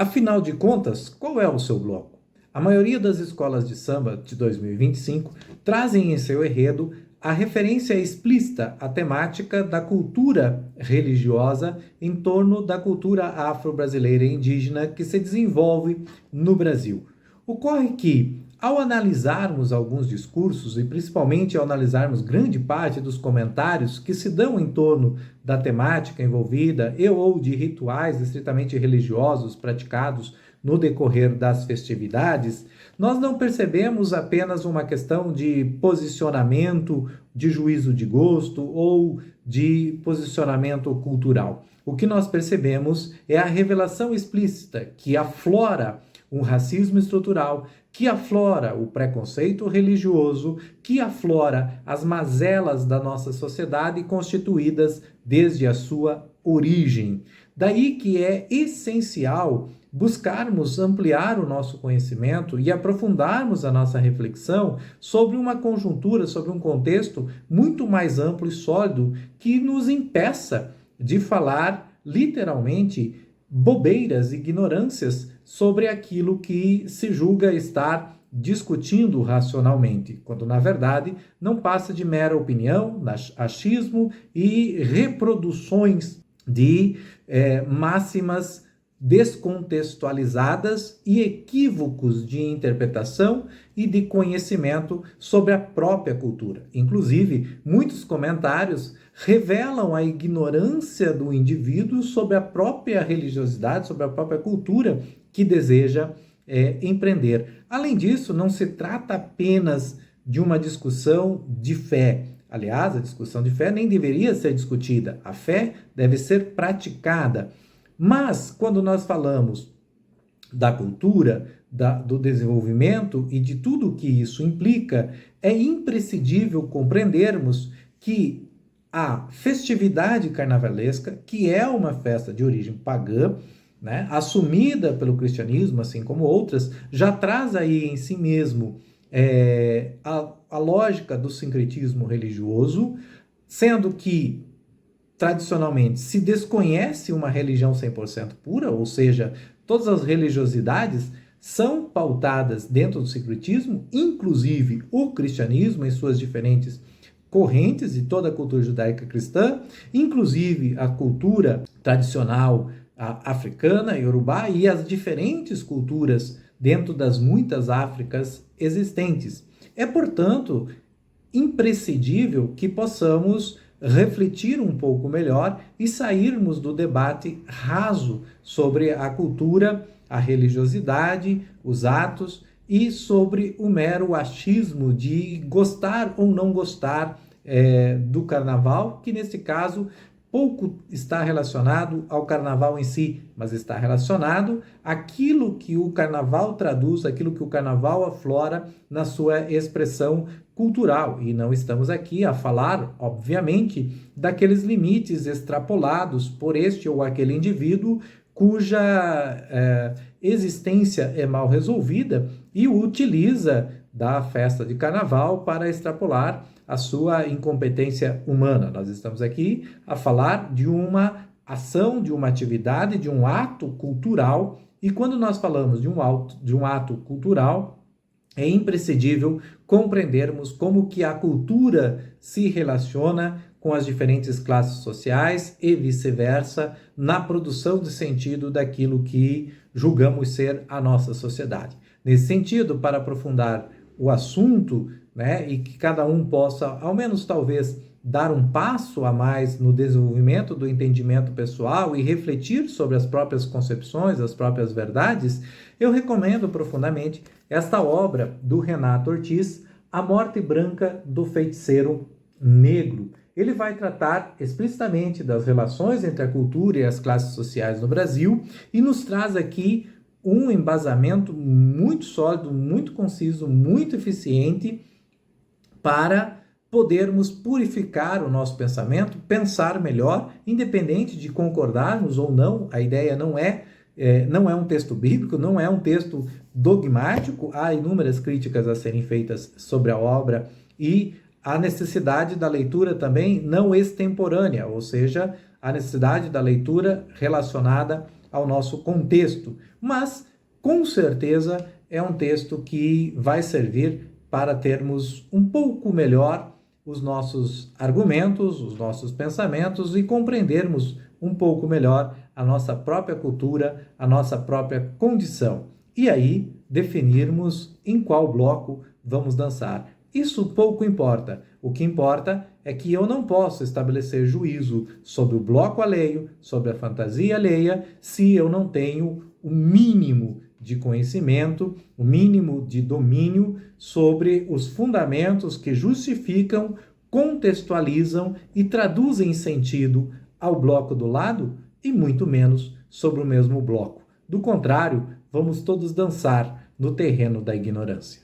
Afinal de contas, qual é o seu bloco? A maioria das escolas de samba de 2025 trazem em seu enredo a referência explícita à temática da cultura religiosa em torno da cultura afro-brasileira e indígena que se desenvolve no Brasil. Ocorre que, ao analisarmos alguns discursos e principalmente ao analisarmos grande parte dos comentários que se dão em torno da temática envolvida e ou de rituais estritamente religiosos praticados no decorrer das festividades, nós não percebemos apenas uma questão de posicionamento, de juízo de gosto ou de posicionamento cultural. O que nós percebemos é a revelação explícita que aflora um racismo estrutural, que aflora o preconceito religioso, que aflora as mazelas da nossa sociedade constituídas desde a sua origem. Daí que é essencial buscarmos ampliar o nosso conhecimento e aprofundarmos a nossa reflexão sobre uma conjuntura, sobre um contexto muito mais amplo e sólido que nos impeça de falar literalmente bobeiras, ignorâncias sobre aquilo que se julga estar discutindo racionalmente, quando na verdade não passa de mera opinião, achismo e reproduções de máximas descontextualizadas e equívocos de interpretação e de conhecimento sobre a própria cultura. Inclusive, muitos comentários revelam a ignorância do indivíduo sobre a própria religiosidade, sobre a própria cultura que deseja empreender. Além disso, não se trata apenas de uma discussão de fé. Aliás, a discussão de fé nem deveria ser discutida. A fé deve ser praticada. Mas, quando nós falamos da cultura, do desenvolvimento e de tudo o que isso implica, é imprescindível compreendermos que a festividade carnavalesca, que é uma festa de origem pagã, né, assumida pelo cristianismo, assim como outras, já traz aí em si mesmo a lógica do sincretismo religioso, sendo que tradicionalmente se desconhece uma religião 100% pura, ou seja, todas as religiosidades são pautadas dentro do sincretismo, inclusive o cristianismo em suas diferentes correntes e toda a cultura judaica cristã, inclusive a cultura tradicional africana, iorubá e as diferentes culturas dentro das muitas Áfricas existentes. É, portanto, imprescindível que possamos refletir um pouco melhor e sairmos do debate raso sobre a cultura, a religiosidade, os atos e sobre o mero achismo de gostar ou não gostar do carnaval, que nesse caso pouco está relacionado ao carnaval em si, mas está relacionado àquilo que o carnaval traduz, aquilo que o carnaval aflora na sua expressão cultural. E não estamos aqui a falar, obviamente, daqueles limites extrapolados por este ou aquele indivíduo cuja existência é mal resolvida e utiliza da festa de carnaval para extrapolar a sua incompetência humana. Nós estamos aqui a falar de uma ação, de uma atividade, de um ato cultural, e quando nós falamos de um ato cultural, é imprescindível compreendermos como que a cultura se relaciona com as diferentes classes sociais e vice-versa na produção de sentido daquilo que julgamos ser a nossa sociedade. Nesse sentido, para aprofundar o assunto, né, e que cada um possa, ao menos talvez, dar um passo a mais no desenvolvimento do entendimento pessoal e refletir sobre as próprias concepções, as próprias verdades, eu recomendo profundamente esta obra do Renato Ortiz, A Morte Branca do Feiticeiro Negro. Ele vai tratar explicitamente das relações entre a cultura e as classes sociais no Brasil e nos traz aqui um embasamento muito sólido, muito conciso, muito eficiente para podermos purificar o nosso pensamento, pensar melhor, independente de concordarmos ou não. A ideia não é um texto bíblico, não é um texto dogmático. Há inúmeras críticas a serem feitas sobre a obra e a necessidade da leitura também não extemporânea, ou seja, a necessidade da leitura relacionada ao nosso contexto, mas com certeza é um texto que vai servir para termos um pouco melhor os nossos argumentos, os nossos pensamentos e compreendermos um pouco melhor a nossa própria cultura, a nossa própria condição. E aí definirmos em qual bloco vamos dançar. Isso pouco importa. O que importa é que eu não posso estabelecer juízo sobre o bloco alheio, sobre a fantasia alheia, se eu não tenho o mínimo de conhecimento, o mínimo de domínio sobre os fundamentos que justificam, contextualizam e traduzem sentido ao bloco do lado e muito menos sobre o mesmo bloco. Do contrário, vamos todos dançar no terreno da ignorância.